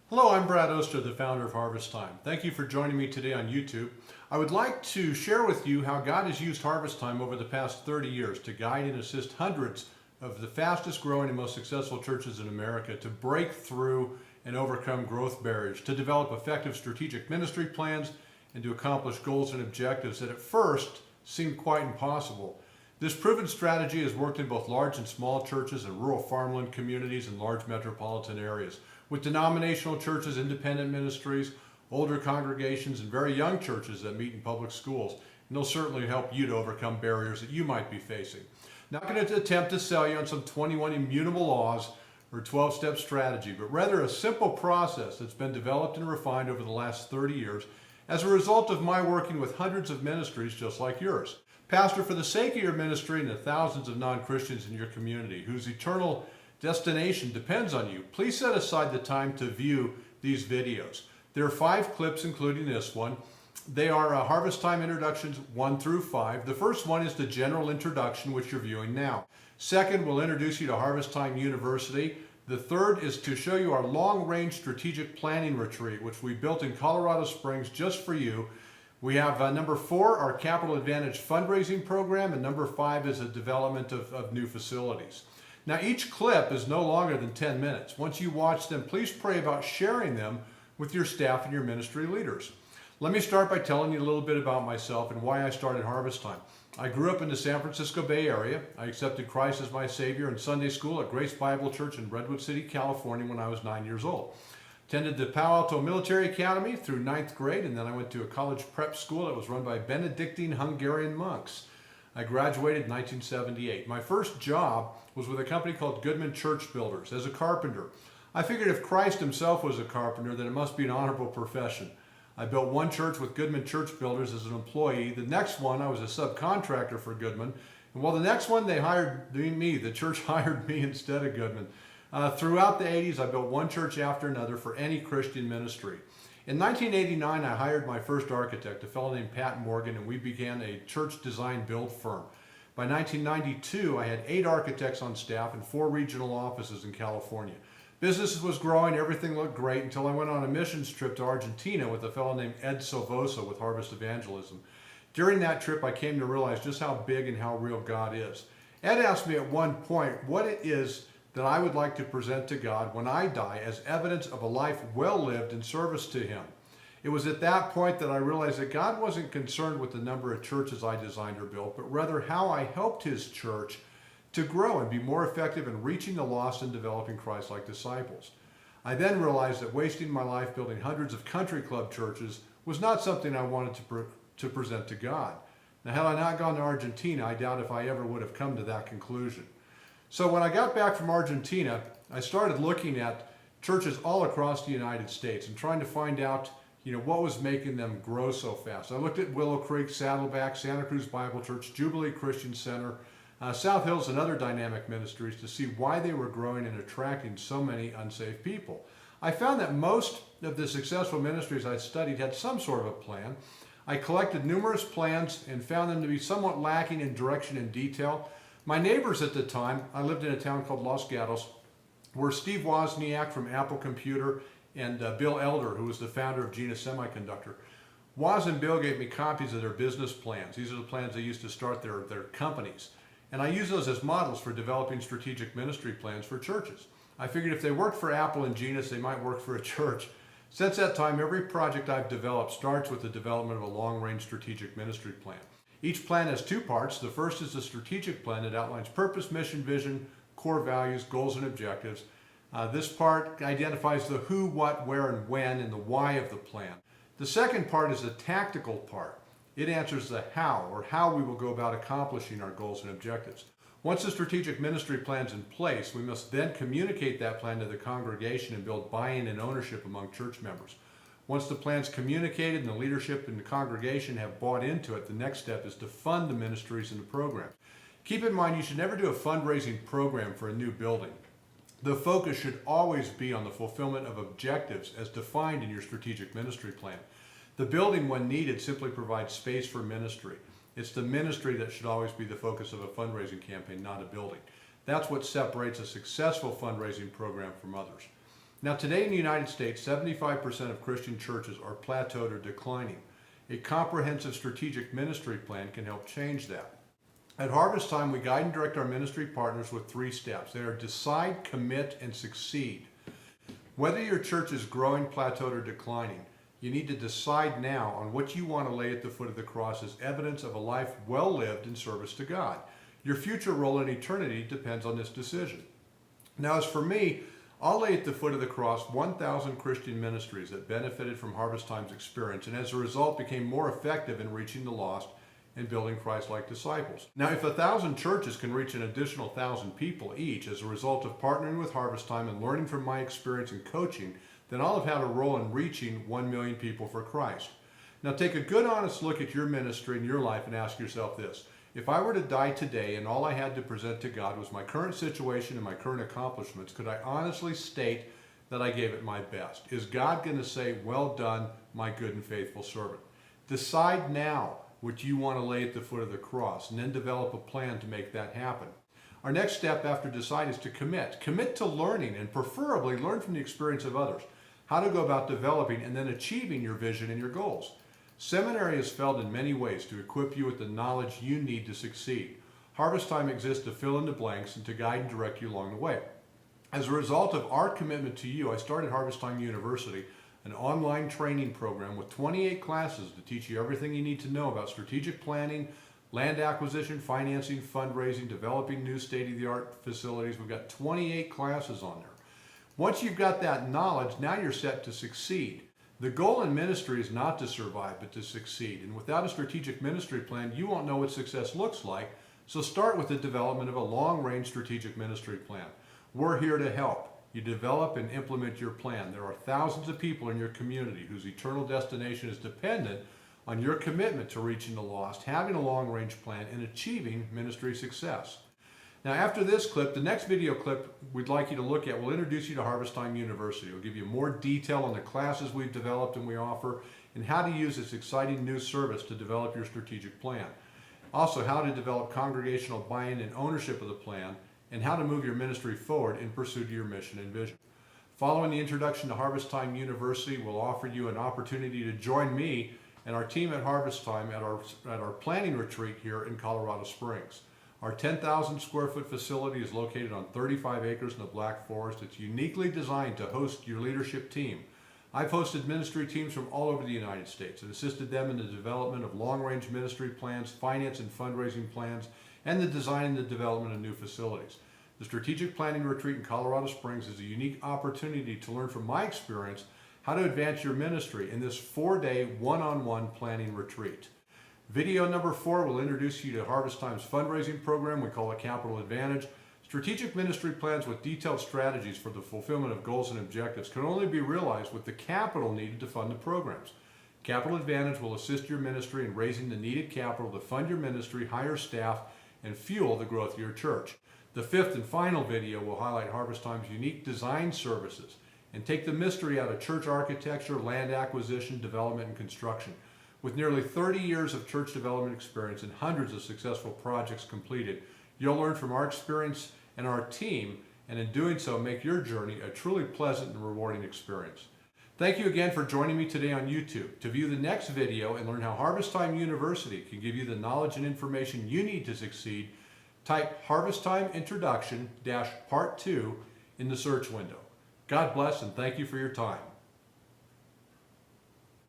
Hello, I'm Brad Oster, the founder of Harvestime. Thank you for joining me today on YouTube. I would like to share with you how God has used Harvestime over the past 30 years to guide and assist hundreds of the fastest growing and most successful churches in America to break through and overcome growth barriers, to develop effective strategic ministry plans, and to accomplish goals and objectives that at first seemed quite impossible. This proven strategy has worked in both large and small churches and rural farmland communities and large metropolitan areas, with denominational churches, independent ministries, older congregations, and very young churches that meet in public schools. And they'll certainly help you to overcome barriers that you might be facing. Not going to attempt to sell you on some 21 immutable laws or 12-step strategy, but rather a simple process that's been developed and refined over the last 30 years as a result of my working with hundreds of ministries just like yours. Pastor, for the sake of your ministry and the thousands of non-Christians in your community whose eternal destination depends on you, please set aside the time to view these videos. There are 5 clips, including this one. They are Harvestime introductions 1 through 5. The first one is the general introduction, which you're viewing now. Second, we'll introduce you to Harvestime University. The third is to show you our long-range strategic planning retreat, which we built in Colorado Springs just for you. We have number 4, our Capital Advantage fundraising program, and number 5 is the development of new facilities. Now, each clip is no longer than 10 minutes. Once you watch them, please pray about sharing them with your staff and your ministry leaders. Let me start by telling you a little bit about myself and why I started Harvestime. I grew up in the San Francisco Bay Area. I accepted Christ as my Savior in Sunday school at Grace Bible Church in Redwood City, California when I was 9 years old. Attended the Palo Alto Military Academy through 9th grade, and then I went to a college prep school that was run by Benedictine Hungarian monks. I graduated in 1978. My first job was with a company called Goodman Church Builders as a carpenter. I figured if Christ himself was a carpenter, then it must be an honorable profession. I built one church with Goodman Church Builders as an employee. The next one, I was a subcontractor for Goodman. And while the next one, they hired me. The church hired me instead of Goodman. Throughout the 80s, I built one church after another for any Christian ministry. In 1989, I hired my first architect, a fellow named Pat Morgan, and we began a church design build firm. By 1992, I had 8 architects on staff and 4 regional offices in California. Business was growing, everything looked great until I went on a missions trip to Argentina with a fellow named Ed Silvosa with Harvest Evangelism. During that trip, I came to realize just how big and how real God is. Ed asked me at one point what it is that I would like to present to God when I die as evidence of a life well lived in service to Him. It was at that point that I realized that God wasn't concerned with the number of churches I designed or built, but rather how I helped His church to grow and be more effective in reaching the lost and developing Christ-like disciples. I then realized that wasting my life building hundreds of country club churches was not something I wanted to present to God. Now, had I not gone to Argentina, I doubt if I ever would have come to that conclusion. So when I got back from Argentina, I started looking at churches all across the United States and trying to find out, what was making them grow so fast. I looked at Willow Creek, Saddleback, Santa Cruz Bible Church, Jubilee Christian Center, South Hills, and other dynamic ministries to see why they were growing and attracting so many unsaved people. I found that most of the successful ministries I studied had some sort of a plan. I collected numerous plans and found them to be somewhat lacking in direction and detail. My neighbors at the time, I lived in a town called Los Gatos, were Steve Wozniak from Apple Computer and Bill Elder, who was the founder of Gina Semiconductor. Woz and Bill gave me copies of their business plans. These are the plans they used to start their companies. And I use those as models for developing strategic ministry plans for churches. I figured if they worked for Apple and Genus, they might work for a church. Since that time, every project I've developed starts with the development of a long-range strategic ministry plan. Each plan has 2 parts. The first is the strategic plan that outlines purpose, mission, vision, core values, goals, and objectives. This part identifies the who, what, where, and when, and the why of the plan. The second part is the tactical part. It answers the how, or how we will go about accomplishing our goals and objectives. Once the strategic ministry plan is in place, we must then communicate that plan to the congregation and build buy-in and ownership among church members. Once the plan is communicated and the leadership and the congregation have bought into it, the next step is to fund the ministries and the programs. Keep in mind, you should never do a fundraising program for a new building. The focus should always be on the fulfillment of objectives as defined in your strategic ministry plan. The building, when needed, simply provides space for ministry. It's the ministry that should always be the focus of a fundraising campaign, not a building. That's what separates a successful fundraising program from others. Now today in the United States, 75% of Christian churches are plateaued or declining. A comprehensive strategic ministry plan can help change that. At Harvest Time, we guide and direct our ministry partners with 3 steps. They are decide, commit, and succeed. Whether your church is growing, plateaued, or declining, you need to decide now on what you want to lay at the foot of the cross as evidence of a life well lived in service to God. Your future role in eternity depends on this decision. Now, as for me, I'll lay at the foot of the cross 1,000 Christian ministries that benefited from Harvest Time's experience and as a result became more effective in reaching the lost and building Christ-like disciples. Now, if 1,000 churches can reach an additional 1,000 people each as a result of partnering with Harvest Time and learning from my experience in coaching, then I'll have had a role in reaching 1 million people for Christ. Now, take a good, honest look at your ministry and your life and ask yourself this. If I were to die today and all I had to present to God was my current situation and my current accomplishments, could I honestly state that I gave it my best? Is God going to say, "Well done, my good and faithful servant"? Decide now what you want to lay at the foot of the cross, and then develop a plan to make that happen. Our next step after decide is to commit. Commit to learning, and preferably learn from the experience of others, how to go about developing and then achieving your vision and your goals. Seminary is failed in many ways to equip you with the knowledge you need to succeed. Harvest Time exists to fill in the blanks and to guide and direct you along the way. As a result of our commitment to you, I started Harvest Time University, an online training program with 28 classes to teach you everything you need to know about strategic planning, land acquisition, financing, fundraising, developing new state-of-the-art facilities. We've got 28 classes on there. Once you've got that knowledge, now you're set to succeed. The goal in ministry is not to survive, but to succeed. And without a strategic ministry plan, you won't know what success looks like. So start with the development of a long-range strategic ministry plan. We're here to help. You develop and implement your plan. There are thousands of people in your community whose eternal destination is dependent on your commitment to reaching the lost, having a long-range plan, and achieving ministry success. Now, after this clip, the next video clip we'd like you to look at will introduce you to Harvest Time University. It'll give you more detail on the classes we've developed and we offer, and how to use this exciting new service to develop your strategic plan. Also, how to develop congregational buy-in and ownership of the plan, and how to move your ministry forward in pursuit of your mission and vision. Following the introduction to Harvest Time University, we'll offer you an opportunity to join me and our team at Harvest Time at our planning retreat here in Colorado Springs. Our 10,000 square foot facility is located on 35 acres in the Black Forest. It's uniquely designed to host your leadership team. I've hosted ministry teams from all over the United States and assisted them in the development of long-range ministry plans, finance and fundraising plans, and the design and the development of new facilities. The Strategic Planning Retreat in Colorado Springs is a unique opportunity to learn from my experience how to advance your ministry in this 4-day one-on-one planning retreat. Video number 4 will introduce you to Harvest Time's fundraising program. We call it Capital Advantage. Strategic ministry plans with detailed strategies for the fulfillment of goals and objectives can only be realized with the capital needed to fund the programs. Capital Advantage will assist your ministry in raising the needed capital to fund your ministry, hire staff, and fuel the growth of your church. The 5th and final video will highlight Harvest Time's unique design services and take the mystery out of church architecture, land acquisition, development, and construction. With nearly 30 years of church development experience and hundreds of successful projects completed, you'll learn from our experience and our team, and in doing so, make your journey a truly pleasant and rewarding experience. Thank you again for joining me today on YouTube. To view the next video and learn how Harvest Time University can give you the knowledge and information you need to succeed, type Harvest Time Introduction-Part 2 in the search window. God bless and thank you for your time.